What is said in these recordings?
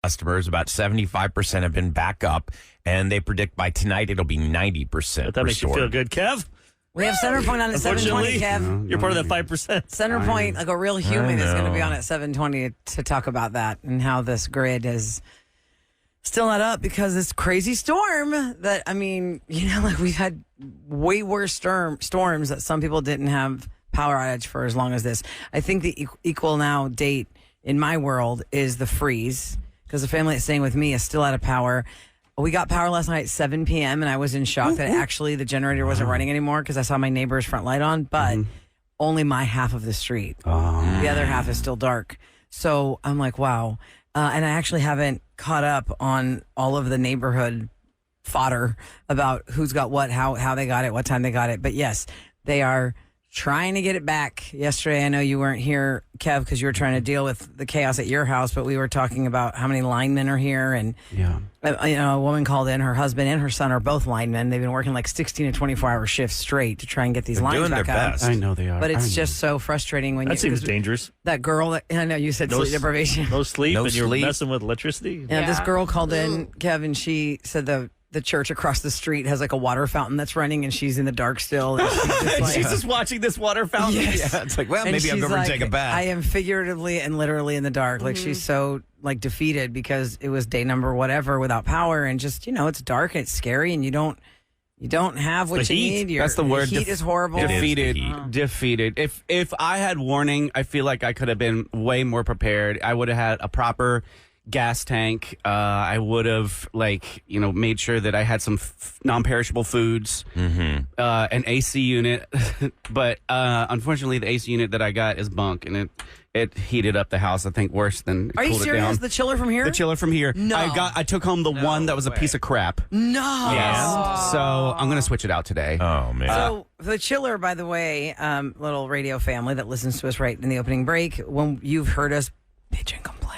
customers. About 75% have been back up, and they predict by tonight it'll be 90% But that makes you feel good, Kev. We have Center Point on at 7:20, Kev. You're part of that 5%. Center Point, like a real human, is going to be on at 7:20 to talk about that and how this grid is still not up because this crazy storm that, I mean, like we've had way worse storms that some people didn't have power outage for as long as this. I think the equal now date in my world is the freeze because the family that's staying with me is still out of power. We got power last night at 7 p.m. and I was in shock that actually the generator wasn't running anymore because I saw my neighbor's front light on, but only my half of the street. The other half is still dark. So I'm like, wow. And I actually haven't caught up on all of the neighborhood fodder about who's got what, how they got it, what time they got it. But yes, they are trying to get it back. Yesterday, I know you weren't here, Kev, because you were trying to deal with the chaos at your house, but we were talking about how many linemen are here. And a woman called in, her husband and her son are both linemen. They've been working like 16 to 24-hour shifts straight to try and get these lines doing back their up. best. I know they are. But it's just so frustrating when That seems dangerous. That girl, I know you said sleep deprivation. No sleep, No and you're sleep. messing with electricity. Yeah, this girl called in, Kevin. She said the church across the street has like a water fountain that's running, and she's in the dark still. And she's just, like, She's just watching this water fountain. Yes. Yeah, it's like, well, and maybe I'll she's go over and like, take a bath. I am figuratively and literally in the dark. Like she's so like defeated because it was day number whatever without power, and just it's dark and it's scary, and you don't have what the you heat. need. That's the word. Heat is horrible. Defeated. It is Defeated. If I had warning, I feel like I could have been way more prepared. I would have had a proper gas tank. I would have made sure that I had some non-perishable foods, an AC unit. But unfortunately, the AC unit that I got is bunk, and it heated up the house. I think worse than Are you cooled it serious? down. The chiller from here? The chiller from here. No. I took home the one that was a piece of crap. No. Yes. So I'm gonna switch it out today. Oh, man. So the chiller, by the way, little radio family that listens to us right in the opening break, when you've heard us bitch and complain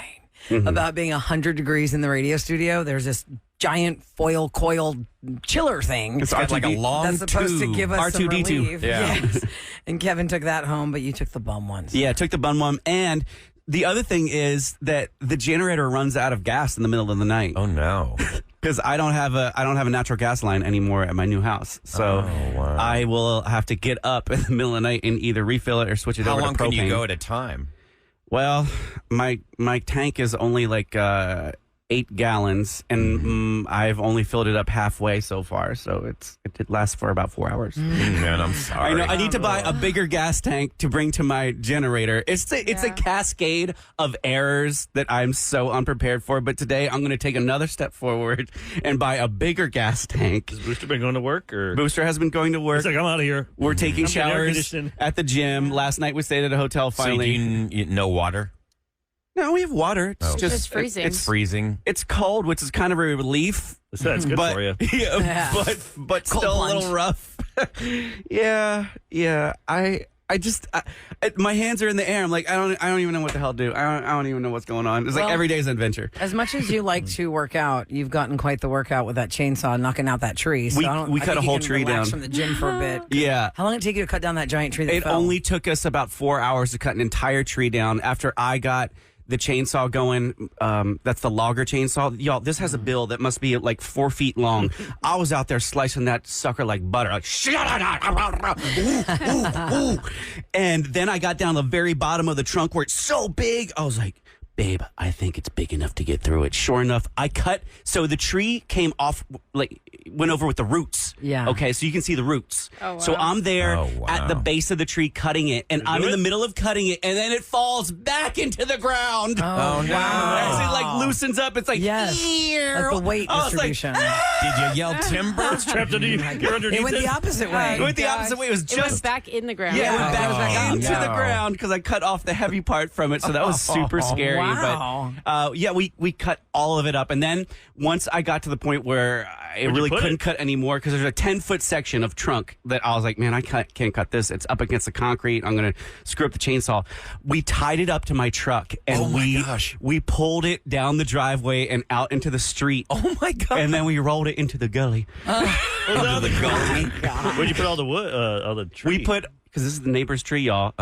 about being 100 degrees in the radio studio, there's this giant foil coiled chiller thing. It's got like a long that's supposed to give us some R2D2. relief. Yeah. Yes. And Kevin took that home, but you took the bum ones. Yeah, I took the bun one. And the other thing is that the generator runs out of gas in the middle of the night. Oh, no. Because I don't have a natural gas line anymore at my new house. So wow. I will have to get up in the middle of the night and either refill it or switch it How over long to propane. can you go at a time? Well, my tank is only like 8 gallons, and I've only filled it up halfway so far. So it lasts for about 4 hours. Man, I'm sorry. I know. I need to buy a bigger gas tank to bring to my generator. It's a cascade of errors that I'm so unprepared for. But today I'm going to take another step forward and buy a bigger gas tank. Has Booster been going to work? Or Booster has been going to work. He's like, I'm out of here. We're taking I'm getting air showers conditioned. at the gym. Last night we stayed at a hotel. So Finally, you no water? no, we have water. It's just It's freezing. It's freezing. It's cold, which is kind of a relief. That's good but, for you. Yeah, but Cold still plunge. a little rough. yeah. My hands are in the air. I'm like, I don't even know what the hell to do. I don't even know what's going on. It's like Well, every day's an adventure. As much as you like to work out, you've gotten quite the workout with that chainsaw knocking out that tree. So We I cut think a you whole can tree relax down. from the gym for a bit. Yeah. How long did it take you to cut down that giant tree that It fell? only took us about 4 hours to cut an entire tree down after I got the chainsaw going. That's the logger chainsaw. Y'all, this has a bill that must be like 4 feet long. I was out there slicing that sucker like butter. Like, ooh. And then I got down the very bottom of the trunk where it's so big. I was like, babe, I think it's big enough to get through it. Sure enough, I cut. So the tree came off, went over with the roots. Yeah. Okay, so you can see the roots. Oh, wow. So I'm there Oh, wow. at the base of the tree cutting it, and I'm in the middle of cutting it, and then it falls back into the ground. Oh, no. As it loosens up, it's like, Yes. That's the weight I was like, distribution. Did you yell timber? Trapped underneath. You're underneath It went the opposite way. It went the opposite way. It was It went just back in the ground. it went back Oh, into the no. ground because I cut off the heavy part from it, so that was super scary. Wow. But we cut all of it up, and then once I got to the point where I Where'd you really put couldn't it? cut anymore because there's a 10-foot section of trunk that I was like, man, I can't cut this. It's up against the concrete. I'm gonna screw up the chainsaw. We tied it up to my truck, and Oh, my gosh. we pulled it down the driveway and out into the street. Oh, my God. And then we rolled it into the gully. Where'd you put all the wood, all the tree? We put because this is the neighbor's tree, y'all.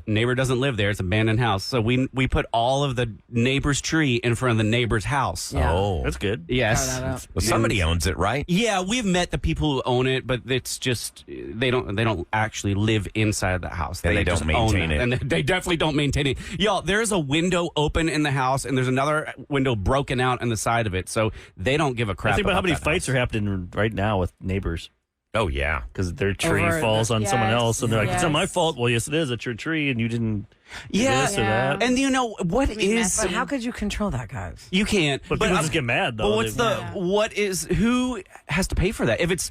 Neighbor doesn't live there. It's an abandoned house. So we put all of the neighbor's tree in front of the neighbor's house. Yeah. Oh. That's good. Yes. Well, somebody owns it, right? Yeah, we've met the people who own it, but it's just they don't actually live inside the house. And they just don't own maintain it. and they definitely don't maintain it. Y'all, there's a window open in the house, and there's another window broken out on the side of it, so they don't give a crap. Think about how many that fights house. are happening right now with neighbors Oh, yeah. because their tree Over falls on someone Yes, else, and they're like, "It's not my yes. fault." Well, yes, it is. It's your tree, and you didn't do Yeah. this or Yeah. that. And you know what We is? messed But how could you control that, guys? You can't. But people just get mad though. But what's They- what is who has to pay for that? If it's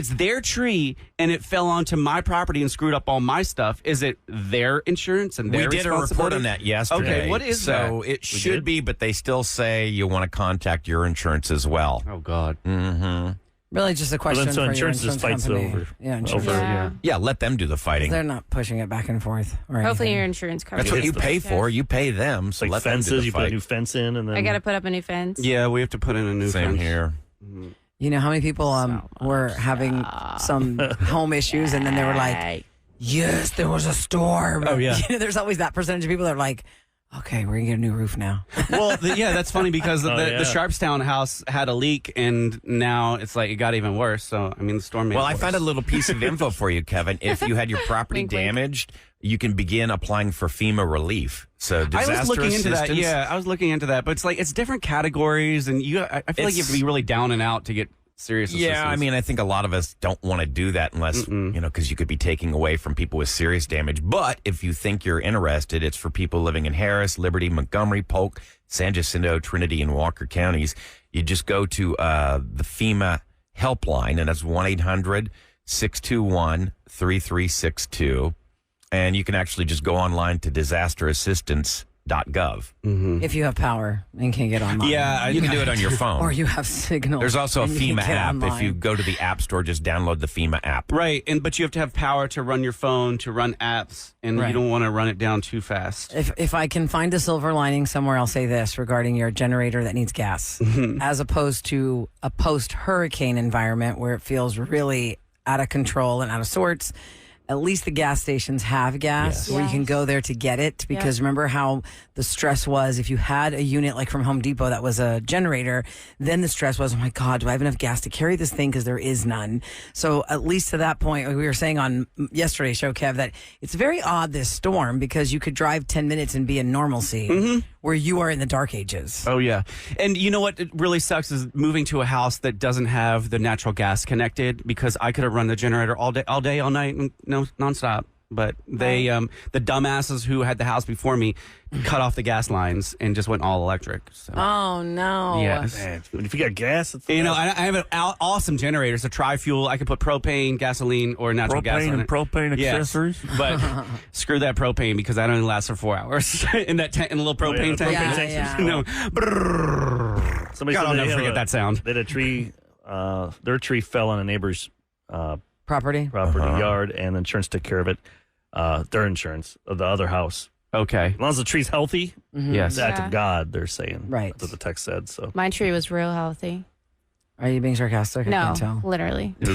their tree and it fell onto my property and screwed up all my stuff, is it their insurance and their We did a report responsibility? on that yesterday. Okay, what is so that? it should be, but they still say you want to contact your insurance as well. Oh God. Really, just a question then so for insurance your just insurance fights company. over- Yeah, insurance. over- Yeah. Yeah, let them do the fighting. They're not pushing it back and forth. Or Hopefully anything. your insurance covers That's what it. you pay for. You pay them. It's So like let them do fences. the You put a fight. new fence in, and then I got to put up a new fence. Yeah, we have to put in a new Same fence. here. You know how many people were having some home issues, and then they were like, "Yes, there was a storm." Oh, yeah. You know, there's always that percentage of people that are like, "Okay, we're gonna get a new roof now." Well, yeah, that's funny because Oh, the yeah. Sharpstown house had a leak, and now it's like it got even worse. So I mean, the storm made Well, it I worse. found a little piece of info for you, Kevin. If you had your property Wink, wink. damaged, you can begin applying for FEMA relief. So disaster I was looking into that. assistance. Yeah, I was looking into that, but it's like it's different categories, and I feel like you have to be really down and out to get serious assistance. Yeah, I mean, I think a lot of us don't want to do that unless, because you could be taking away from people with serious damage. But if you think you're interested, it's for people living in Harris, Liberty, Montgomery, Polk, San Jacinto, Trinity, and Walker counties. You just go to the FEMA helpline, and that's 1-800-621-3362. And you can actually just go online to disasterassistance.gov. If you have power and can get online, Yeah, You can do it on your phone. or you have signal. There's also a and you can FEMA get app. If online. you go to the App Store, just download the FEMA app. right, but you have to have power to run your phone, to run apps, and Right. you don't want to run it down too fast. If I can find a silver lining somewhere, I'll say this regarding your generator that needs gas, as opposed to a post-hurricane environment where it feels really out of control and out of sorts. At least the gas stations have gas where you can Yes. go there to get it. Because remember how the stress was if you had a unit like from Home Depot that was a generator, then the stress was, oh my God, do I have enough gas to carry this thing? Because there is none. So at least to that point, we were saying on yesterday's show, Kev, that it's very odd this storm because you could drive 10 minutes and be in normalcy where you are in the dark ages. Oh yeah, and you know what? It really sucks is moving to a house that doesn't have the natural gas connected because I could have run the generator all day, all night, and nonstop. But they, the dumbasses who had the house before me, cut off the gas lines and just went all electric. So. Oh, no. Yes. Man, if you got gas, it's You know, I have an awesome generator. It's a tri-fuel. I can put propane, gasoline, or natural gas on it. propane Yes. But screw that propane because that only lasts for 4 hours in that in a little propane the tank. propane tanks are No. Somebody God, said I'll they never had forget that sound. They had a tree. Their tree fell on a neighbor's Property? property yard, and insurance took care of it. Their insurance of the other house. Okay. As long as the tree's healthy, Yes. it's an act Yeah. of God. They're saying. Right. That's what the text said. So My tree was real healthy. Are you being sarcastic? I No, can't tell. literally. it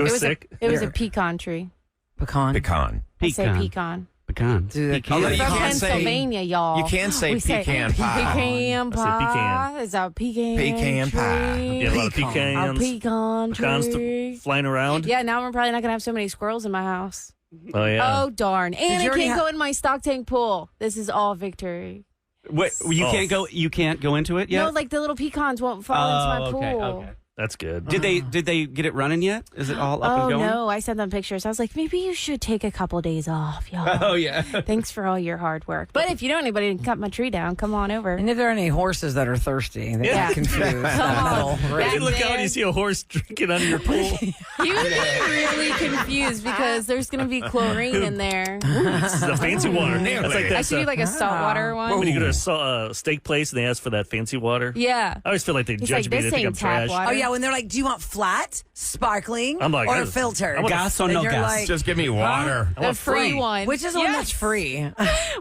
was sick. It was a Here. pecan tree. Pecan? Pecan. I say Pecan. pecan. Pecan. Do the- Oh, We're you from can't say- Pennsylvania, y'all. you can't say We pecan pie. Pecan I say pie. pecan. It's a pecan Pecan pie. tree. You have a lot of Pecan. A pecans. pecan Pecans tree. flying around. Yeah, now we're probably not gonna have so many squirrels in my house. Oh yeah. Oh darn! And you I already can't ha- go in my stock tank pool. This is all victory. Wait, you Oh. can't go. You can't go into it yet. No, like the little pecans won't fall into my pool. Okay. That's good. Did they get it running yet? Is it all up Oh and going? no! I sent them pictures. I was like, maybe you should take a couple days off, y'all. Oh yeah. Thanks for all your hard work. But if you know anybody to cut my tree down, come on over. And if there are any horses that are thirsty, they Yeah. get confused. Come that on. metal ring. Back You look out and you see a horse drinking out of your pool. You would be really confused because there's going to be chlorine in there. This is a fancy water. That's like I that should do like a saltwater one. when you go to a steak place and they ask for that fancy water. Yeah. I always feel like they He's judge like, me. this They think I'm ain't tap trash. water. Oh, yeah, when they're like, do you want flat, sparkling, I'm like, or I- a filter? I want Gas or And no you're gas? like, Just give me water. I The want free one. which is the one Yes. that's free?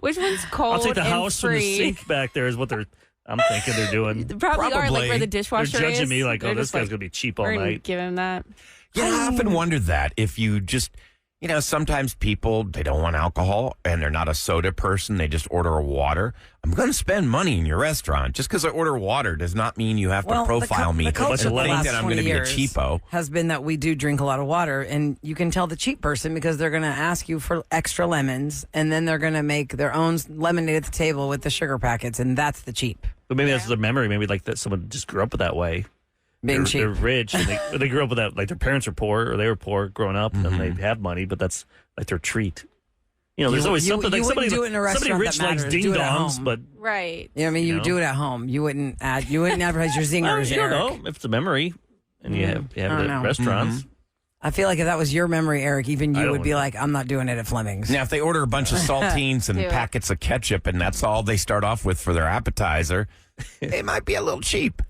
Which one's cold I'll take the and house from the free? sink back there is what I'm thinking they're doing. Probably are, like Probably. where the They're dishwasher is. judging me like, They're oh, this just guy's like, going to be cheap all we're gonna night. give him that. Yeah, I often wondered that if you just You know, sometimes people, they don't want alcohol and they're not a soda person. They just order a water. I'm going to spend money in your restaurant. Just because I order water does not mean you have to profile me the and culture think the last that I'm going to 20 be a years cheapo. has been that we do drink a lot of water, and you can tell the cheap person because they're going to ask you for extra lemons, and then they're going to make their own lemonade at the table with the sugar packets, and that's the cheap. But maybe that's their memory. Maybe like that someone just grew up with that way. Being cheap. They're rich, and they grew up with that. Like their parents are poor, or they were poor growing up, and they have money, but that's like their treat. You know, there's always something like somebody do it in a restaurant rich that likes matters. ding Do it at dongs, home. but Right. You know what I mean? You know? do it at home. You wouldn't advertise your zingers, you don't Eric. know if it's a memory, and you have I it don't at know. restaurants. I feel like if that was your memory, Eric, even I you don't would be know. like, I'm not doing it at Fleming's. Now, if they order a bunch of saltines and Do it. packets of ketchup and that's all they start off with for their appetizer, it might be a little cheap.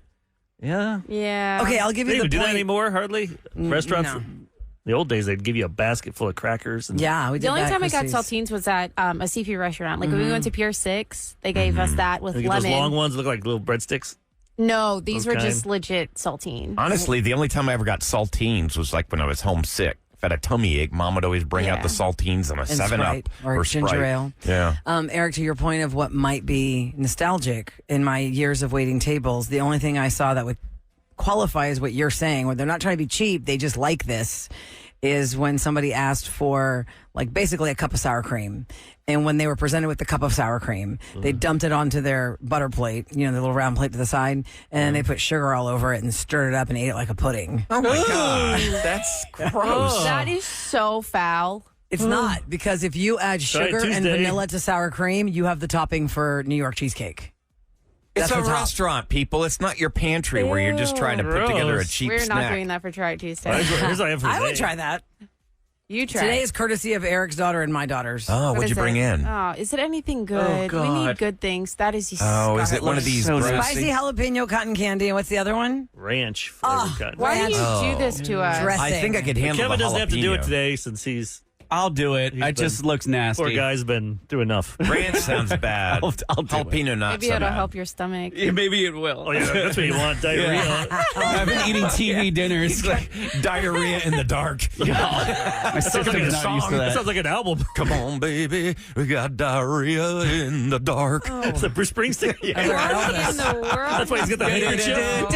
Yeah. Yeah. Okay, I'll give They you don't the do that point. anymore, hardly. Restaurants, no. in the old days, they'd give you a basket full of crackers. And Yeah, we did The only that time I at got Christie's. saltines was at a seafood restaurant. Like when we went to Pier 6, they gave us that with they get lemon. those long ones that look like little breadsticks. No, these were Okay. just legit saltines. Honestly, the only time I ever got saltines was like when I was homesick. If I had a tummy ache, Mom would always bring out Yeah. the saltines and a And 7-Up Sprite or Sprite. ginger ale. Yeah. Eric, to your point of what might be nostalgic in my years of waiting tables, the only thing I saw that would qualify as what you're saying, where they're not trying to be cheap, they just like this, is when somebody asked for like basically a cup of sour cream. And when they were presented with the cup of sour cream, they dumped it onto their butter plate, you know, the little round plate to the side, and they put sugar all over it and stirred it up and ate it like a pudding. Oh, my God. That's gross. That is so foul. It's not, because if you add Try it sugar and Tuesday. vanilla to sour cream, you have the topping for New York cheesecake. It's That's a on top. restaurant, people. It's not your pantry where you're just trying to put together a Gross. cheap We're snack. not doing that for Try It Tuesday. Here's what I have for I would today. try that. You try. Today is courtesy of Eric's daughter and my daughter's. Oh, What what'd is you bring it? in? Oh, is it anything good? We God. need good things. That is Oh, is it one of looks these so gross Spicy jalapeno cotton candy. And what's the other one? Ranch flavored cotton. Why do you Oh. do this to us? Dress- I think I could handle Kevin the doesn't have to do it jalapeno. today since he's I'll do it. He's It just been- looks nasty. poor guy's been through enough. Ranch sounds bad. I'll do it. Jalapeno not Maybe so it'll bad. help your stomach. Yeah, maybe it will. Oh yeah, that's what you want. Diarrhea. I've been eating TV dinners. Diarrhea in the dark. My That sounds like system's a not used to song. That that. sounds like an album. Come on, baby. We got diarrhea in the dark. It's a Bruce Springsteen. What in the world? That's why he's got the handkerchief.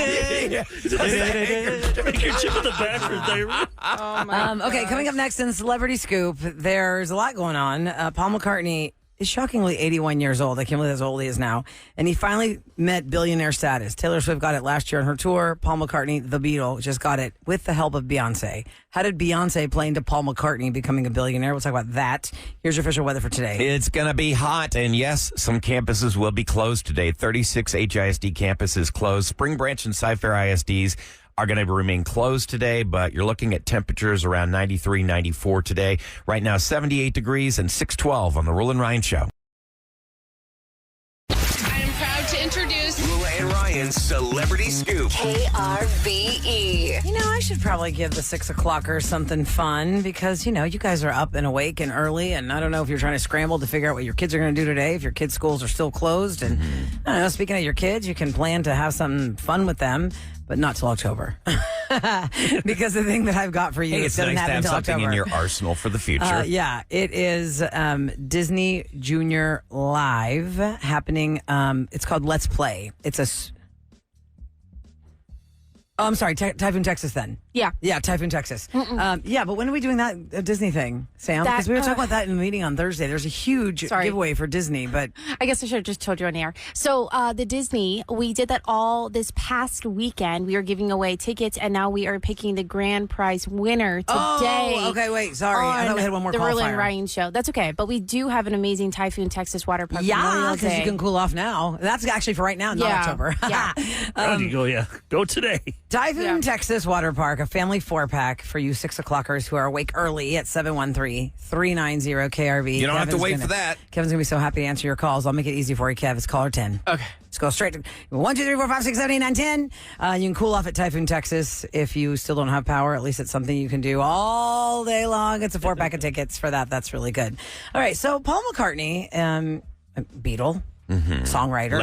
Handkerchief in the back for diarrhea. Oh my Okay, coming up next in Celebrity Scoop, there's a lot going on. Paul McCartney is shockingly 81 years old. I can't believe how old he is now. And he finally met billionaire status. Taylor Swift got it last year on her tour. Paul McCartney, the Beatle, just got it with the help of Beyonce. How did Beyonce play into Paul McCartney becoming a billionaire? We'll talk about that. Here's your official weather for today. It's going to be hot, and yes, some campuses will be closed today. 36 HISD campuses closed. Spring Branch and Cy-Fair ISDs are going to remain closed today, but you're looking at temperatures around 93, 94 today. Right now, 78 degrees and 612 on the Roula and Ryan Show. I am proud to introduce Roula and Ryan's Celebrity Scoop. KRVE. You know, I should probably give the 6 o'clocker something fun because, you know, you guys are up and awake and early. And I don't know if you're trying to scramble to figure out what your kids are going to do today, if your kids' schools are still closed. And I don't know, speaking of your kids, you can plan to have something fun with them, but not till October. Because the thing that I've got for you Hey, it's doesn't nice to happen have till something October. in your arsenal for the future. Yeah, it is Disney Junior Live happening. It's called Let's Play. It's a. Oh, I'm sorry, Typhoon, Texas. Then. Yeah. Yeah, Typhoon, Texas. Yeah, but when are we doing that Disney thing, Sam? Because we were talking about that in the meeting on Thursday. There's a huge Sorry. giveaway for Disney, but I guess I should have just told you on the air. So the Disney, we did that all this past weekend. We are giving away tickets, and now we are picking the grand prize winner today. Oh, okay, wait, sorry. I thought we had one more the Roula and qualifier. Ryan show. That's okay, but we do have an amazing Typhoon Texas water park. Yeah, Memorial because you Day. can cool off now. That's actually for right now, not Yeah, October. yeah. How do you go? Yeah, go today. Typhoon, Yeah. Texas Water Park, a family 4-pack for you 6 o'clockers who are awake early at 713-390-KRV. You don't have to wait for that. Kevin's going to be so happy to answer your calls. I'll make it easy for you, Kev. It's caller 10. Okay. Let's go straight to 1, 2, 3, 4, 5, 6, 7, 8, 9, 10. You can cool off at Typhoon, Texas. If you still don't have power, at least it's something you can do all day long. It's a 4-pack of tickets for that. That's really good. All right, so Paul McCartney, Beatle, songwriter.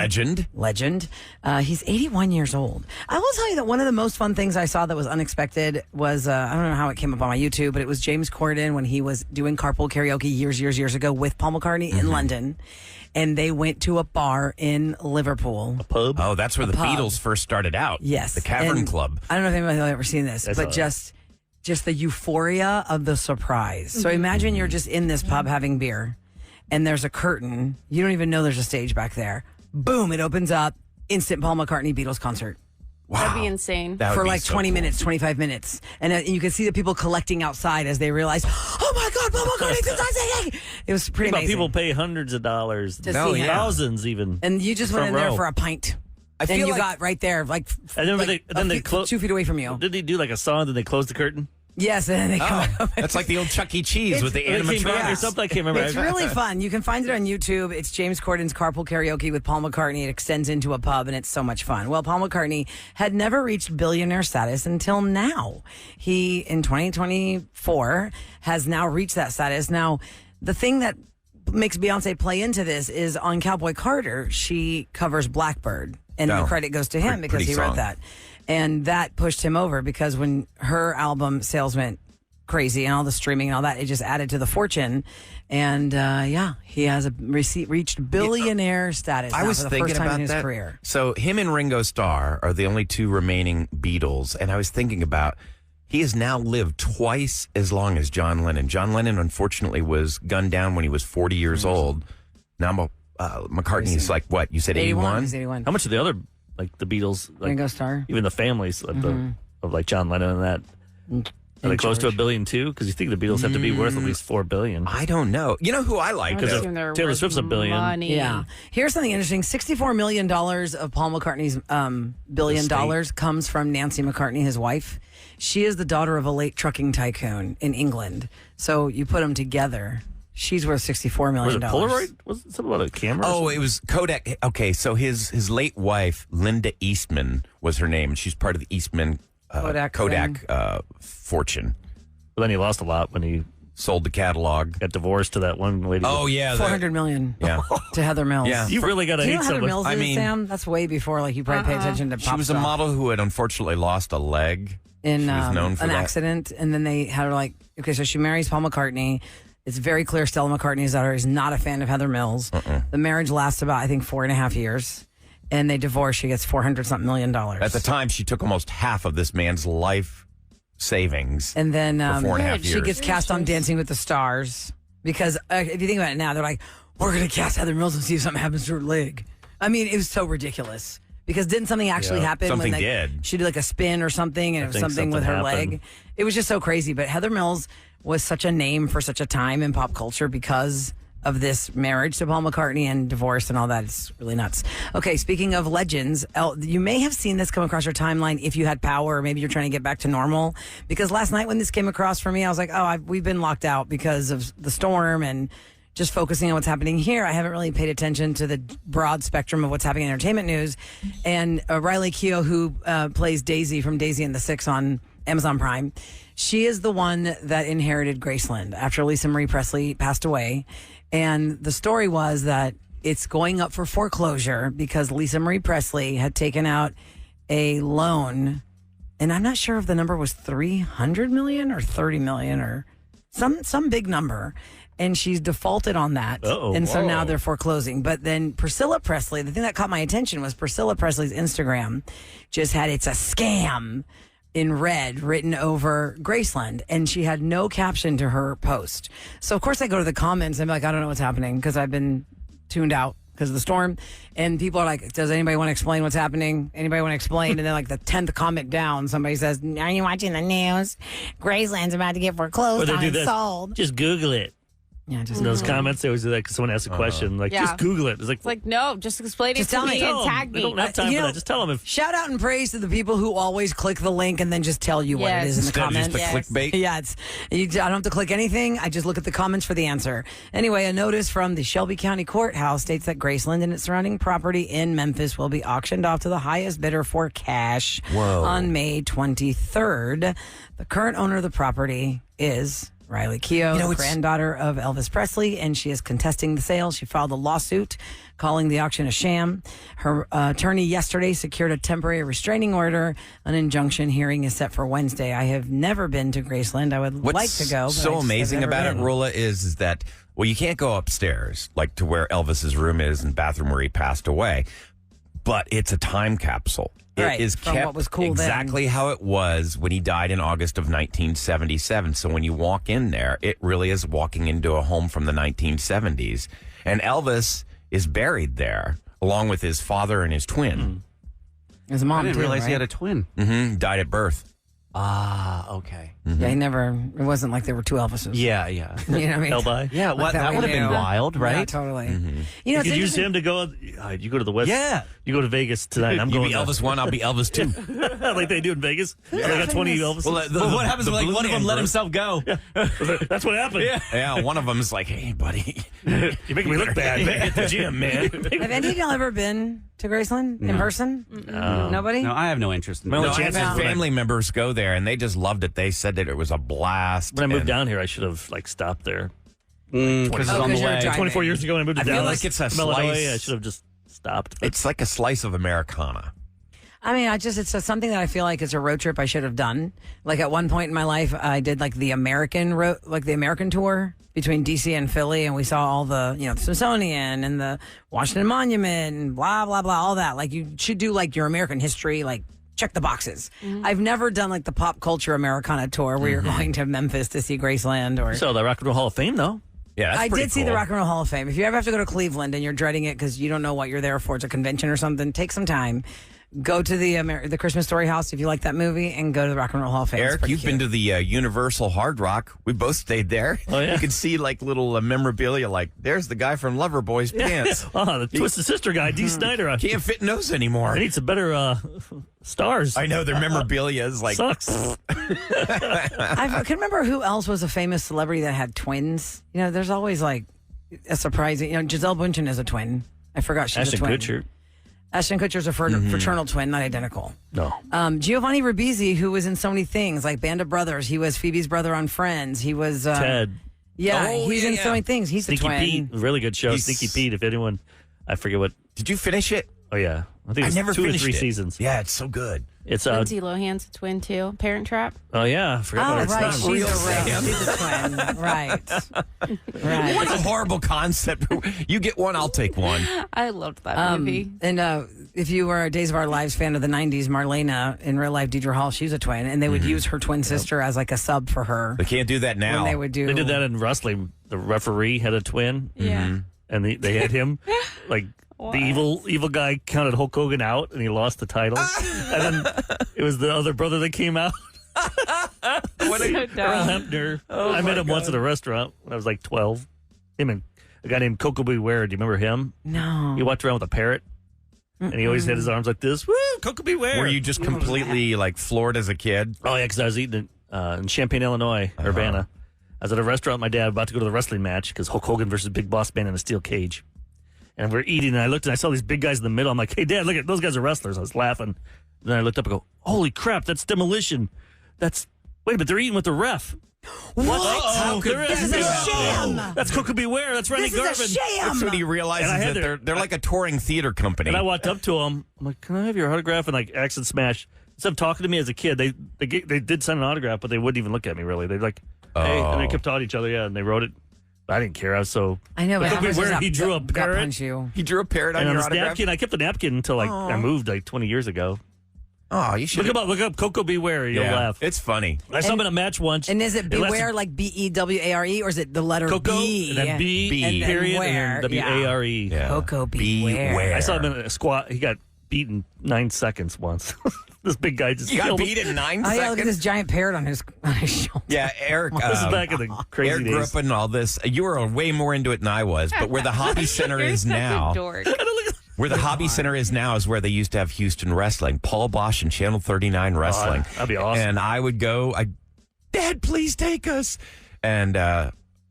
Legend. He's 81 years old. I will tell you that one of the most fun things I saw that was unexpected was, I don't know how it came up on my YouTube, but it was James Corden when he was doing carpool karaoke years ago with Paul McCartney in London. And they went to a bar in Liverpool. A pub? Oh, that's where the Beatles first started out. Yes. The Cavern Club. I don't know if anybody's ever seen this, but just the euphoria of the surprise. So imagine you're just in this pub having beer, and there's a curtain. You don't even know there's a stage back there. Boom, it opens up. Instant Paul McCartney Beatles concert. Wow. That'd be insane. That would For be like so 20 cool. minutes, 25 minutes. And you can see the people collecting outside as they realize, oh my God, Paul McCartney's inside singing. It was pretty amazing. People pay hundreds of dollars, To see him. thousands even. And you just went in there for a pint. I And feel you like- got right there, like, And then they 2 feet away from you. Did they do like a song? Did they close the curtain? Yes, and then they come Oh, up. that's like the old Chuck E. Cheese with the Or they came back or animatronics. something. I can't remember. It's really fun. You can find it on YouTube. It's James Corden's Carpool Karaoke with Paul McCartney. It extends into a pub, and it's so much fun. Well, Paul McCartney had never reached billionaire status until now. He, in 2024, has now reached that status. Now, the thing that makes Beyonce play into this is on Cowboy Carter, she covers Blackbird, and the credit goes to him because he wrote song. that. And that pushed him over because when her album sales went crazy and all the streaming and all that, it just added to the fortune. And he has reached billionaire status I now was for the thinking first time about in his that. career. So him and Ringo Starr are the only two remaining Beatles, and I was thinking about he has now lived twice as long as John Lennon. John Lennon, unfortunately, was gunned down when he was 40 years old. Now McCartney is like what you said, 81. He's 81. How much of the other, like the Beatles, like Ringo Starr. even the families of, of like John Lennon and that, are they close to $1 billion too? Because you think the Beatles have to be worth at least $4 billion. I don't know. You know who I like? I would though? assume they're Taylor worth Swift's $1 billion. money. Yeah. Here's something interesting. $64 million of Paul McCartney's $1 billion comes from Nancy McCartney, his wife. She is the daughter of a late trucking tycoon in England. So you put them together. She's worth $64 Was million. it Polaroid? Was it something about a camera? Oh, it was Kodak. Okay, so his late wife, Linda Eastman, was her name. She's part of the Eastman Kodak fortune. But then he lost a lot when he Sold the catalog. got divorced to that one lady. Oh, yeah. $400 million Yeah. to Heather Mills. Yeah. You really got to Do you hate know Heather someone. Mills I is, mean- Sam? That's way before like you probably pay attention to pop She was a stuff. model who had unfortunately lost a leg. In She was known for an that. accident, and then they had her like, okay, so she marries Paul McCartney. It's very clear Stella McCartney's daughter is not a fan of Heather Mills. The marriage lasts about, I think, 4.5 years, and they divorce. She gets $400-something million. At the time, she took almost half of this man's life savings. And then for 4.5 she years. gets cast on Dancing with the Stars because if you think about it now, they're like, we're going to cast Heather Mills and see if something happens to her leg. I mean, it was so ridiculous. Because didn't something actually happen? Something when did. She did like a spin or something, and it was think something with her something leg. happened. It was just so crazy. But Heather Mills was such a name for such a time in pop culture because of this marriage to Paul McCartney and divorce and all that. It's really nuts. Okay, speaking of legends, you may have seen this come across your timeline if you had power, or maybe you're trying to get back to normal. Because last night when this came across for me, I was like, we've been locked out because of the storm and just focusing on what's happening here. I haven't really paid attention to the broad spectrum of what's happening in entertainment news. And Riley Keough, who plays Daisy from Daisy and the Six on Amazon Prime, she is the one that inherited Graceland after Lisa Marie Presley passed away. And the story was that it's going up for foreclosure because Lisa Marie Presley had taken out a loan, and I'm not sure if the number was $300 million or $30 million or some big number. And she's defaulted on that. Uh-oh. And so now Whoa. they're foreclosing. But then Priscilla Presley, the thing that caught my attention was Priscilla Presley's Instagram just had "it's a scam" in red written over Graceland. And she had no caption to her post. So, of course, I go to the comments and I'm like, I don't know what's happening because I've been tuned out because of the storm. And people are like, does anybody want to explain what's happening? Anybody want to explain? And then like the 10th comment down, somebody says, are you watching the news? Graceland's about to get Or foreclosed they on do and this. sold. Just Google it. Yeah, just In those comments, they always do that because someone asks a question. Like, Yeah. just Google it. It's like, It's like, no, just explain Just it tell to me. me tell and 'em. tag They me. don't have time You for know, that. Just tell them if. Shout out and praise to the people who always click the link and then just tell you what it Yes. is in the Instead of comments. just the clickbait. Yeah, I don't have to click anything. I just look at the comments for the answer. Anyway, a notice from the Shelby County Courthouse states that Graceland and its surrounding property in Memphis will be auctioned off to the highest bidder for cash Whoa. on May 23rd. The current owner of the property is Riley Keough, the granddaughter of Elvis Presley, and she is contesting the sale. She filed a lawsuit calling the auction a sham. Her attorney yesterday secured a temporary restraining order. An injunction hearing is set for Wednesday. I have never been to Graceland. I would like to go. But So amazing about it, Roula, is that, well, you can't go upstairs, like to where Elvis's room is and bathroom where he passed away, but it's a time capsule. It is from kept what was cool exactly how it was when he died in August of 1977. So when you walk in there, it really is walking into a home from the 1970s. And Elvis is buried there, along with his father and his twin. His mom, I didn't too, realize right? he had a twin. Died at birth. Ah, okay. Yeah, he never. It wasn't like there were two Elvises. Yeah. You know what I mean? Elby. Yeah, Like that we would have been knew. wild, right? Yeah, totally. You know, You it's could use interesting- him to go. You go to the West. Yeah. You go to Vegas tonight. I'm You going be Elvis 1, I'll be Elvis 2. like they do in Vegas. They got 20 Elvis. Well, what happens if like one of them let himself go? That's what happened. Yeah, one of them is like, hey, buddy. You're making me look bad. Hit the gym, man. Have any of y'all ever been to Graceland in person? Nobody? No, I have no interest in My No, only I chance had is when family members go there, and they just loved it. They said that it was a blast. I moved and down here, I should have stopped there. Because it's Oh, on 'cause the you're way. driving. 24 years ago when I moved to I feel Dallas, like it's a from Illinois, slice. I should have just stopped. It's like a slice of Americana. I mean, it's something that I feel like it's a road trip I should have done. Like at one point in my life, I did like the American tour between DC and Philly, and we saw all the, the Smithsonian and the Washington Monument and blah, blah, blah, all that. Like you should do like your American history, like check the boxes. I've never done like the pop culture Americana tour where you're going to Memphis to see Graceland or. So the Rock and Roll Hall of Fame, though. Yeah, that's I pretty did see the cool. Rock and Roll Hall of Fame. If you ever have to go to Cleveland and you're dreading it because you don't know what you're there for, it's a convention or something, take some time. Go to the Christmas Story House if you like that movie, and go to the Rock and Roll Hall of Fame. It's Eric, pretty you've cute. been to the Universal Hard Rock. We both stayed there. Oh, yeah. You can see like little memorabilia, like there's the guy from Loverboy's pants. Oh, the Twisted Sister guy, D. Snyder. I Can't fit in those anymore. need some better stars. I know their memorabilia is like Sucks. I can remember who else was a famous celebrity that had twins. There's always like a surprising. Giselle Bündchen is a twin. I forgot she's Ashton a twin. Kutcher. Ashton Kutcher's a fraternal twin, not identical. No. Giovanni Ribisi, who was in so many things like Band of Brothers. He was Phoebe's brother on Friends. He was Ted. Yeah, Oh, he's yeah, in yeah. so many things. He's Sneaky a twin. Pete. Really good show. He's- Sneaky Pete, if anyone. I forget what. Did you finish it? Oh, yeah. I think I it's never 2 or finished 3 it. seasons. Yeah, it's so good. It's Lindsay Lohan's a twin too. Parent Trap. Oh, yeah. I forgot Oh, about right. her. She's real a Sam. She's a twin. Right. Right. What a horrible concept. You get one, I'll take one. I loved that movie. And if you were a Days of Our Lives fan of the 90s, Marlena, in real life, Deidre Hall, she's a twin. And they would use her twin sister as like a sub for her. They can't do that now. When they would do. They did that in wrestling. The referee had a twin, Yeah. and they had him like the evil guy counted Hulk Hogan out, and he lost the title. And then it was the other brother that came out, So Earl dumb. Hempner. I met him once at a restaurant when I was like 12. Him and a guy named Coco Beware. Do you remember him? No. He walked around with a parrot, and he always had his arms like this. Woo, Coco Beware. Were you just completely like floored as a kid? Oh, yeah, because I was eating in Champaign, Illinois, Urbana. I was at a restaurant with my dad about to go to the wrestling match because Hulk Hogan versus Big Boss Man in a steel cage. And we're eating, and I looked and I saw these big guys in the middle. I'm like, hey, Dad, look at those guys are wrestlers. I was laughing. Then I looked up and go, holy crap, that's Demolition. Wait a minute, they're eating with the ref. What? How could This is a sham. That's Coco Beware. That's Randy This is Garvin. a sham. That's when he realizes And I had that they're like a touring theater company. And I walked up to him. I'm like, can I have your autograph? And like, accent smash. Instead of talking to me as a kid, they did send an autograph, but they wouldn't even look at me really. They're like, hey, and they kept talking to each other, yeah, and they wrote it. I didn't care. I was so. I know, but Coco how much Beware, does he that drew a gut parrot. punch you? He drew a parrot on And on your this autograph. napkin, I kept the napkin until like I moved like 20 years ago. Oh, you should. Look up Coco Beware. You'll laugh. It's funny. I saw him in a match once. And is it lasted- beware like BEWARE or is it the letter Coco B? and then B, And then period where, and then WARE. Yeah. Coco beware. I saw him in a squat. He got beaten 9 seconds once. This big guy just You got killed him. beat in 9 Oh yeah, look at this seconds. giant parrot on his shoulder. Yeah, Eric. This is back in the crazy Eric grew days. up in all this. You were way more into it than I was. But where the hobby center You're is such a now, dork. where the hobby center is now, is where they used to have Houston wrestling. Paul Bosch and Channel 39 wrestling. that'd be awesome. And I would go. Dad, please take us. And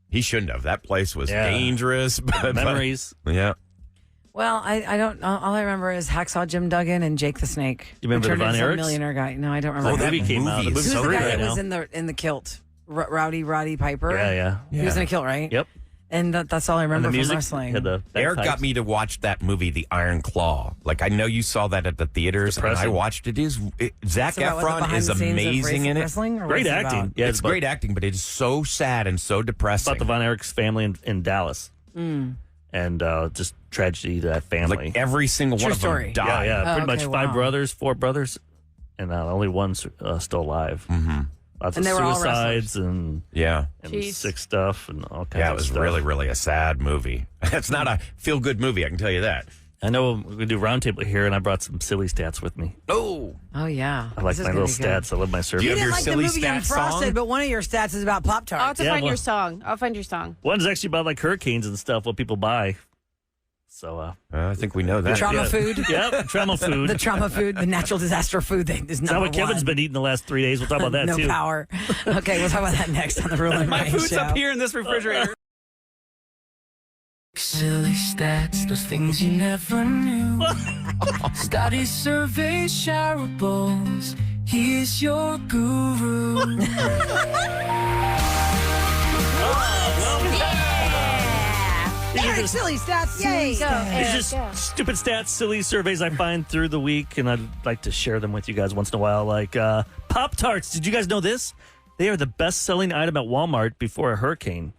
he shouldn't have. That place was Yeah. dangerous. But, Memories. yeah. Well, I don't. All I remember is Hacksaw Jim Duggan and Jake the Snake. You remember Who turned the Von into some Erichs? Millionaire guy. No, I don't remember. Oh, that that movie came out. The movie is movie's Who's so the great guy right that now. was in the kilt? Roddy Piper. Yeah. He was in a kill, right? Yep. And that's all I And remember the from music. wrestling. Had the Eric got bagpipes. me to watch that movie, The Iron Claw. Like, I know you saw that at the theaters, and I depressing. watched it. Zac It's about what, the Efron behind is the scenes of amazing in it. wrestling, or Great what's it acting. about? Yeah, It's great acting, but it's so sad and so depressing. about the Von Erichs family in Dallas. And just tragedy to that family. Like every single True one of story. them died. Yeah, pretty much okay, five wow. brothers, four brothers, and only one's still alive. Mm-hmm. Lots And of they were all suicides and Yeah. Jeez. sick stuff and all kinds Yeah, it of was stuff. really, really a sad movie. It's not a feel-good movie, I can tell you that. I know we're going to do roundtable here, and I brought some silly stats with me. Oh. Oh, yeah. I like This is my gonna little be good. stats. I love my survey. You You have didn't your like the silly movie stat Unfrosted, song? but one of your stats is about Pop I'll have Tarts. to Yeah, find well- your song. I'll find your song. One's actually about like hurricanes and stuff, what people buy. So, I think we know that. Trauma yeah. food. Yep, trauma food. The trauma food, the natural disaster food that is That's number not what Kevin's one. been eating the last 3 days. We'll talk about that no too. power. Okay, we'll talk about that next on the Roula and My Ryan food's show. up here in this refrigerator. Silly stats, those things you never knew. Study, survey, shareables. He's your guru. Eric, silly stats. Yay. These are just stupid stats, silly surveys I find through the week, and I'd like to share them with you guys once in a while. Like Pop-Tarts. Did you guys know this? They are the best-selling item at Walmart before a hurricane.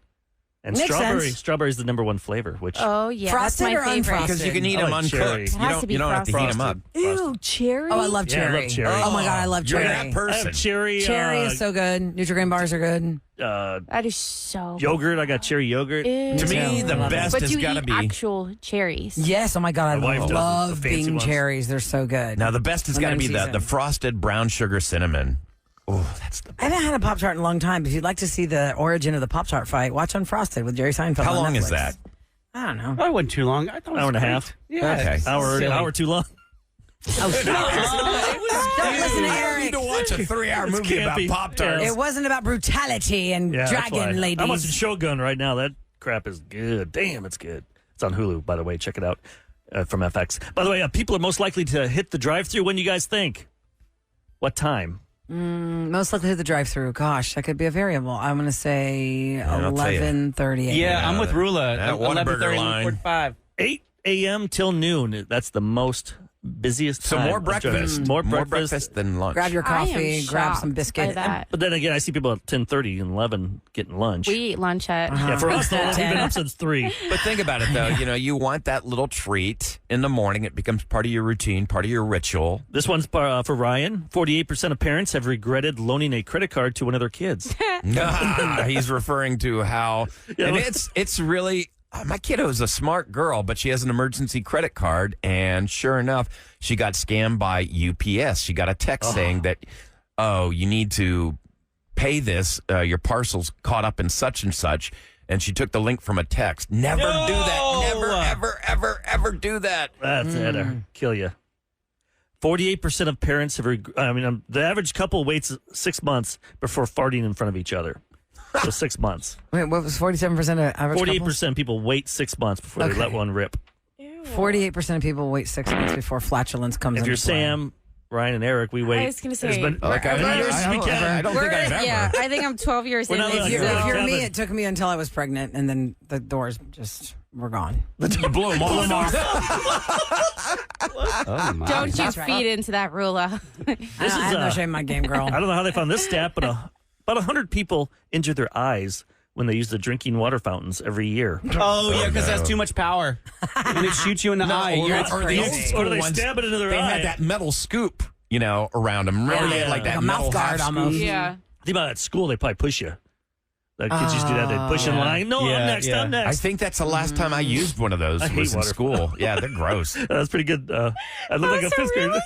And Makes sense. strawberry is the number one flavor, which Oh, yeah. Frosted that's or my favorite. unfrosted? Because you can eat I them like uncooked. cherry. You It has to be don't have to heat them up. Ew, cherry? Oh, I love Yeah, I cherry. love cherry. Oh, my God, I love You're cherry. that I have person. cherry. Cherry is so good. Nutri-Grain bars are good. That is so Yogurt. I got cherry yogurt. Ew. To me, the best But has you got to eat be. actual cherries. Yes. Oh, my God, My wife I does love the fancy Bing ones. cherries. They're so good. Now, the best has got to be Lemon the season. frosted brown sugar cinnamon. Oh, that's the I haven't had a Pop-Tart in a long time. But if you'd like to see the origin of the Pop-Tart fight, watch Unfrosted with Jerry Seinfeld How on long is Netflix. that? I don't know. Oh, it wasn't too long. I thought it was Hour and a great. half. Yeah. Okay. Hour too long. Don't listen to I don't Eric. need to watch a 3-hour It's movie about campy. Pop-Tarts. It wasn't about brutality and Yeah, that's why. dragon ladies. I'm watching Shogun right now. That crap is good. Damn, it's good. It's on Hulu, by the way. Check it out from FX. By the way, people are most likely to hit the drive-thru. When do you guys think? What time? Most likely to the drive-through. Gosh, that could be a variable. I'm going to say I'll tell you. 11:38. Yeah, I'm with Rula. that Whataburger 11:30, line. 45. 8 a.m. till noon. That's the most busiest So time. more of drive-thru. breakfast. More breakfast. than lunch. Grab your I am coffee, grab some shocked biscuit. by that. But then again, I see people at 10:30 and 11 getting lunch. We eat lunch at. Yeah, for us, though, we've been up since 3. But think about it, though. You want that little treat in the morning. It becomes part of your routine, part of your ritual. This one's for Ryan. 48% of parents have regretted loaning a credit card to one of their kids. He's referring to how, Yeah, and but- it's really. My kiddo is a smart girl, but she has an emergency credit card, and sure enough, she got scammed by UPS. She got a text saying that, oh, you need to pay this. Your parcel's caught up in such and such, and she took the link from a text. Never do that. Never, ever do that. That's it'll kill you. 48% of parents have. The average couple waits 6 months before farting in front of each other. So 6 months. Wait, what was 47% of average 48% people wait 6 months before they Okay. let one rip. 48% of people wait 6 months before flatulence comes If into you're play. Sam, Ryan, and Eric, we wait. I was going to say. It's been- Like I don't think I've ever. Yeah, I think I'm 12 years We're in. not this, like If you're you're, like if you're me, Kevin. it took me until I was pregnant, and then the doors just were gone. You blew them off. Oh, my. Don't you That's right. feed into that Rula. I have no shame in my game, girl. I don't know how they found this stat, but about 100 people injure their eyes when they use the drinking water fountains every year. Oh, yeah, because that's too much power. And it shoots you in the eye. or, You're- or the old crazy. school Or do they ones, stab it into their they eye? had that metal scoop, around them. Remember, they had like that Like a mouth metal guard half almost. scoop? Yeah. Think about at school, they probably push you. The kids used to do that. They'd push in line. No, Yeah, I'm next. yeah. I'm I next. think that's the last time I used one of those I hate was in water school. Yeah, they're gross. That's pretty good. I look like a fifth grader.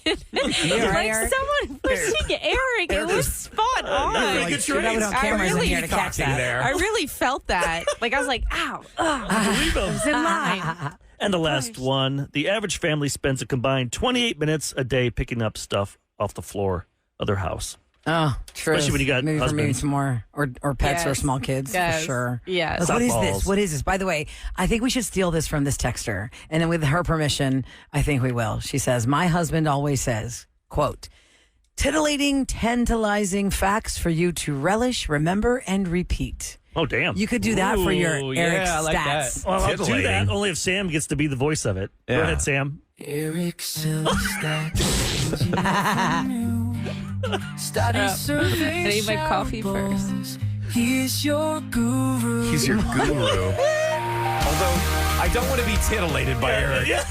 Like someone pushing Eric. It was spot on. Like, good Too bad we don't have cameras in here to catch Talking that. there. I really felt that. Like, I was like, ow. Believe them. It's in line. And the last one, the average family spends a combined 28 minutes a day picking up stuff off the floor of their house. Oh, true. Especially when you got maybe for maybe husbands. some more or pets or Yes. small kids Yes. for sure. Yes. Like, what is Softballs. this? What is this? By the way, I think we should steal this from this texter, and then with her permission, I think we will. She says, "My husband always says, quote, Titillating, tantalizing facts for you to relish, remember, and repeat. Oh, damn. You could do that for your Ooh, Eric yeah, I like stats. Well, I'll do that Titillating. only if Sam gets to be the voice of it. Go Yeah. ahead, Sam. Eric sells stats you never knew. Study survey. I need my coffee first. He's your guru. He's your guru. Although, I don't want to be titillated by Eric. Yeah.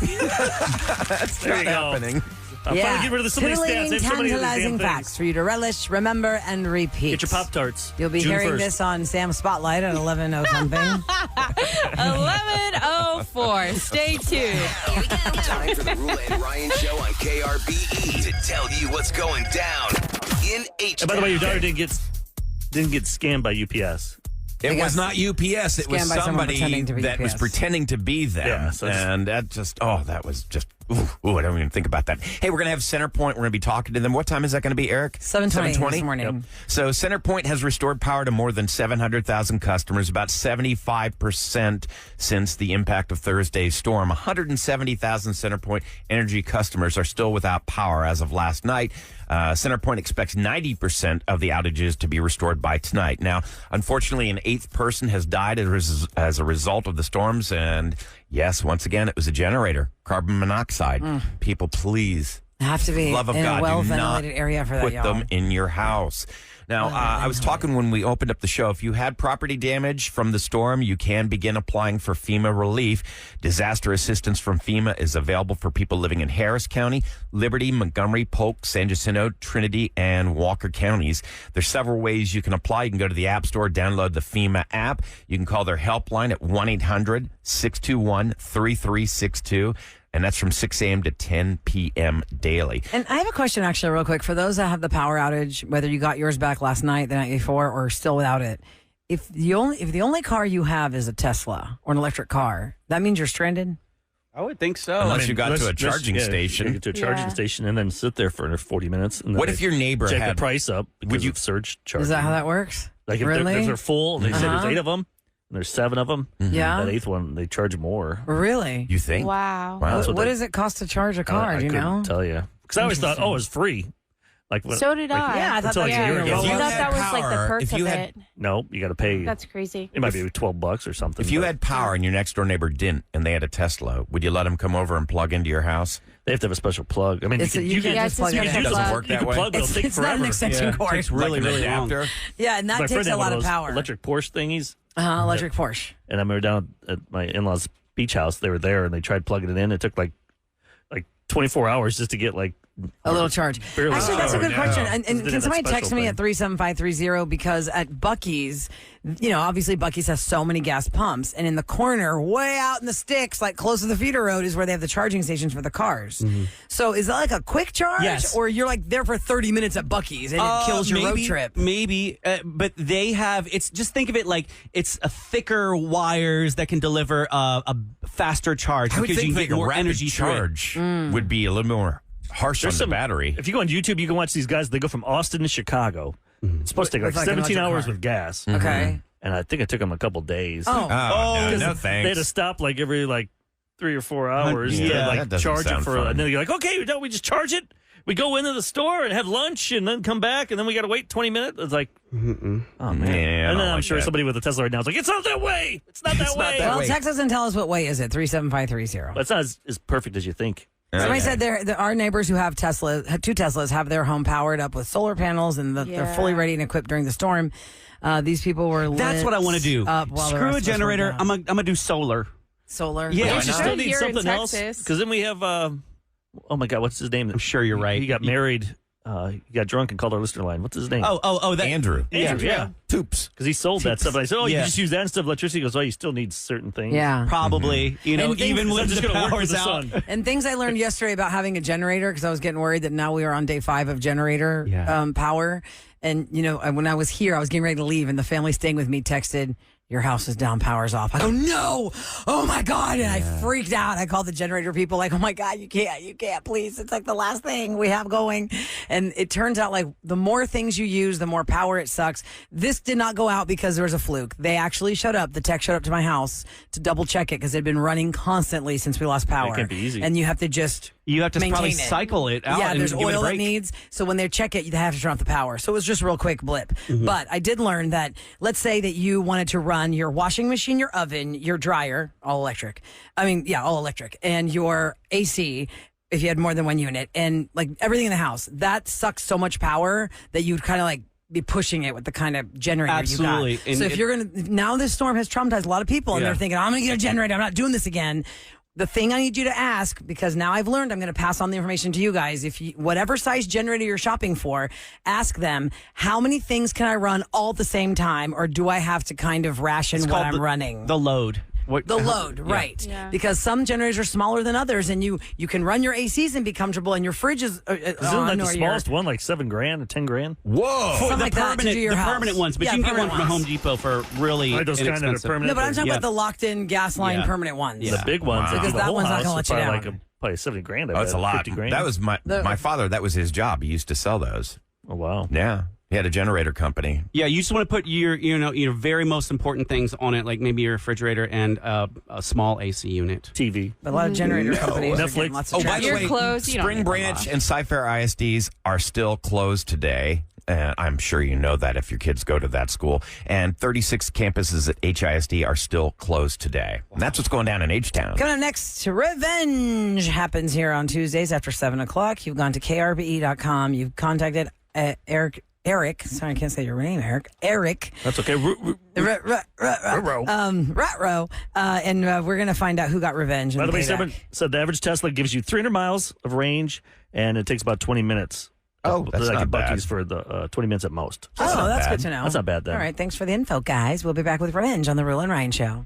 That's There not you go. happening. I'm trying to get rid of so many stats. I Titillating, have so many of these damn tantalizing things. facts for you to relish, remember, and repeat. Get your Pop-Tarts. You'll be June hearing 1st. this on Sam's Spotlight at 11:00 something. 11:04. Stay tuned. Time for the Roula and Ryan show on KRBE to tell you what's going down in H. And by the way, your daughter didn't get scammed by UPS. It got was not UPS. It was scammed by someone somebody pretending to be that was UPS. pretending to be them. Yeah, so just- and that just, that was just, I don't even think about that. Hey, we're going to have Centerpoint. We're going to be talking to them. What time is that going to be, Eric? 7:20 this morning. Yep. So Centerpoint has restored power to more than 700,000 customers, about 75% since the impact of Thursday's storm. 170,000 Centerpoint Energy customers are still without power as of last night. Centerpoint expects 90% of the outages to be restored by tonight. Now, unfortunately, an eighth person has died as a result of the storms. And yes, once again, it was a generator, carbon monoxide. People, please, Have to be love of in God, a do not well-ventilated area for that, put y'all. them in your house. Now, I was talking when we opened up the show. If you had property damage from the storm, you can begin applying for FEMA relief. Disaster assistance from FEMA is available for people living in Harris County, Liberty, Montgomery, Polk, San Jacinto, Trinity, and Walker counties. There's several ways you can apply. You can go to the App Store, download the FEMA app. You can call their helpline at 1-800-621-3362. And that's from 6 a.m. to 10 p.m. daily. And I have a question, actually, real quick. For those that have the power outage, whether you got yours back last night, the night before, or still without it, if the only car you have is a Tesla or an electric car, that means you're stranded? I would think so. Unless you got to a charging You station. get to a charging Yeah. station and then sit there for another 40 minutes. And then What they if your neighbor jack had... the price up because you- of surge charging? Is that how that works? Like if, really? if they're full, they say there's 8 of them, and there's 7 of them. Yeah. That 8th one, they charge more. Really? You think? Wow. Wow. That's What they- does it cost to charge a car? I Do you couldn't know? tell you. Because I always thought, it was free. Like when, So did I. Yeah, I thought Until that like a was year your ago. I If you thought had that was like the power, perk if of you had- it. No, you got to pay. That's crazy. It might be $12 or something. If you but had power and your next door neighbor didn't, and they had a Tesla, would you let them come over and plug into your house? they have to have a special plug. I mean, It's- you you can can't just you plug can it use in. them. Doesn't work You that can way? plug, but it'll take It's not forever. an extension cord. takes really, Like an really long. adapter? Yeah, and that My takes friend a had one lot of those power. electric Porsche thingies, Electric Porsche. and I remember down at my in-laws' beach house, they were there, and they tried plugging it in. It took like 24 hours just to get like A little charge. barely Actually, that's a charged. good question. And They did can that somebody text special me thing. at 37530? Because at Buc-ee's, obviously Buc-ee's has so many gas pumps. And in the corner, way out in the sticks, like close to the feeder road, is where they have the charging stations for the cars. So is that like a quick charge? Yes. Or you're like there for 30 minutes at Buc-ee's and it kills your road trip? Maybe, but they have. It's just think of it like it's a thicker wires that can deliver a faster charge I would because you think can get a more rapid energy through it. charge would be a little more harsh There's on some the battery. If you go on YouTube, you can watch these guys. They go from Austin to Chicago. It's supposed to take like With like an 17 electric hours car. with gas. Okay. And I think it took them a couple days. Oh. Oh, no, no They had to thanks. stop like every 3 or 4 hours Yeah, to that like doesn't charge it sound for, fun. and then you're like, okay, don't we just charge it? We go into the store and have lunch and then come back and then we got to wait 20 minutes. It's like, oh man. Yeah, I and don't then I'm like sure that. somebody with a Tesla right now is like, it's not that way. It's not that way. that Well, way. text us and tell us what way is it. 37530. But it's not as perfect as you think. Somebody Okay. said our neighbors who have two Teslas have their home powered up with solar panels and they're Yeah. fully ready and equipped during the storm. These people were That's lit what I want to do. up while the Screw rest a of us were generator. down. I'm gonna do solar. Solar. Yeah, Don't why you not? still need Here in something else? Texas. Because then we have, oh my God, what's his name? I'm sure you're right. He got married. He got drunk and called our listener line. What's his name? Oh, that Andrew. Andrew, yeah. Toops. Because he sold that stuff. And I said, you Yeah. can just use that instead of electricity. He goes, you still need certain things. Yeah. probably. You know, And things- even So when I'm just the gonna work with power's the out. sun. And things I learned yesterday about having a generator because I was getting worried that now we are on day 5 of generator power. And, when I was here, I was getting ready to leave and the family staying with me texted, your house is down, power's off. I go, no, oh my God. And I freaked out. I called the generator people like, oh my God, you can't, please. It's like the last thing we have going. And it turns out like the more things you use, the more power it sucks. This did not go out because there was a fluke. They actually showed up. The tech showed up to my house to double check it because it had been running constantly since we lost power. It can be easy. And you have to just You have to probably maintain it. cycle it out. Yeah, and there's give it a oil it break. needs. So when they check it, they have to turn off the power. So it was just a real quick blip. But I did learn that, let's say that you wanted to run your washing machine, your oven, your dryer, all electric. All electric. And your AC, if you had more than one unit, and like everything in the house, that sucks so much power that you'd kind of like be pushing it with the kind of generator Absolutely. you got. And so if you're going to, now this storm has traumatized a lot of people and Yeah. they're thinking, I'm going to get a generator. I'm not doing this again. The thing I need you to ask, because now I've learned, I'm going to pass on the information to you guys. If you, whatever size generator you're shopping for, ask them, how many things can I run all at the same time, or do I have to kind of ration It's what called I'm running? The load. The load, right. Yeah. Because some generators are smaller than others, and you can run your ACs and be comfortable, and your fridge is Isn't on, like the or your- smallest one like $7,000 or $10,000? Whoa. Something The like that to do your house. permanent ones, but Yeah, you can get one permanent from ones. Home Depot for really Like those kind that are inexpensive. permanent. No, but I'm talking Yeah. about the locked-in gas line Yeah. permanent ones. Yeah. The big ones. Wow. That do Because the that whole one's not house gonna are let you probably down. like probably $70,000. Oh, it's a lot. $50,000. That was my father. That was his job. He used to sell those. Oh wow. Yeah. He had a generator company. Yeah, you just want to put your very most important things on it, like maybe your refrigerator and a small AC unit. TV. But a lot of generator companies are Netflix. getting lots of Oh, by traction. the You're way, closed, you don't Spring need them Branch all. and Cy-Fair ISDs are still closed today. I'm sure you know that if your kids go to that school. And 36 campuses at HISD are still closed today. And that's what's going down in H-Town. Coming up next, Revenge happens here on Tuesdays after 7 o'clock. You've gone to krbe.com. You've contacted Eric. Sorry, I can't say your name, Eric. Eric. That's okay. Ratro. And we're going to find out who got revenge. By and the way, payback. Seven said the average Tesla gives you 300 miles of range, and it takes about 20 minutes. Oh, that's like not a Buc-ee's bad. for the 20 minutes at most. Oh, not that's bad. good to know. That's not bad then. All right, thanks for the info, guys. We'll be back with Revenge on the Roula and Ryan Show.